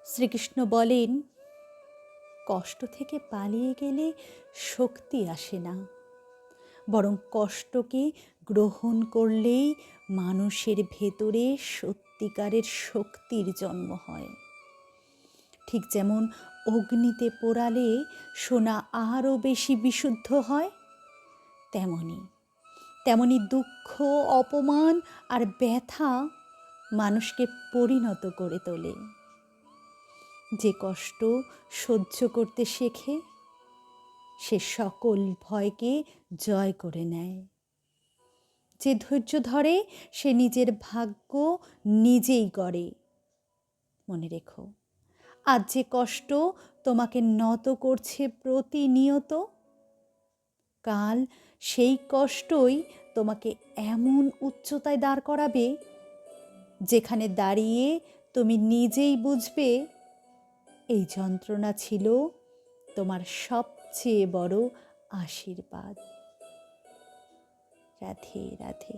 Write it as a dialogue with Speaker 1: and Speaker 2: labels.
Speaker 1: শ্রীকৃষ্ণ বলেন, কষ্ট থেকে পালিয়ে গেলে শক্তি আসে না, বরং কষ্টকে গ্রহণ করলেই মানুষের ভেতরে সত্যিকারের শক্তির জন্ম হয়। ঠিক যেমন অগ্নিতে পোড়ালে সোনা আরও বেশি বিশুদ্ধ হয়, তেমনি দুঃখ, অপমান আর ব্যথা মানুষকে পরিণত করে তোলে। যে কষ্ট সহ্য করতে শেখে সে সকল ভয়কে জয় করে নেয়। যে ধৈর্য ধরে সে নিজের ভাগ্য নিজেই গড়ে। মনে রেখো, আজ যে কষ্ট তোমাকে নত করছে প্রতিনিয়ত, কাল সেই কষ্টই তোমাকে এমন উচ্চতায় দাঁড় করাবে যেখানে দাঁড়িয়ে তুমি নিজেই বুঝবে এই যন্ত্রণা ছিল তোমার সবচেয়ে বড় আশীর্বাদ। রাধে রাধে।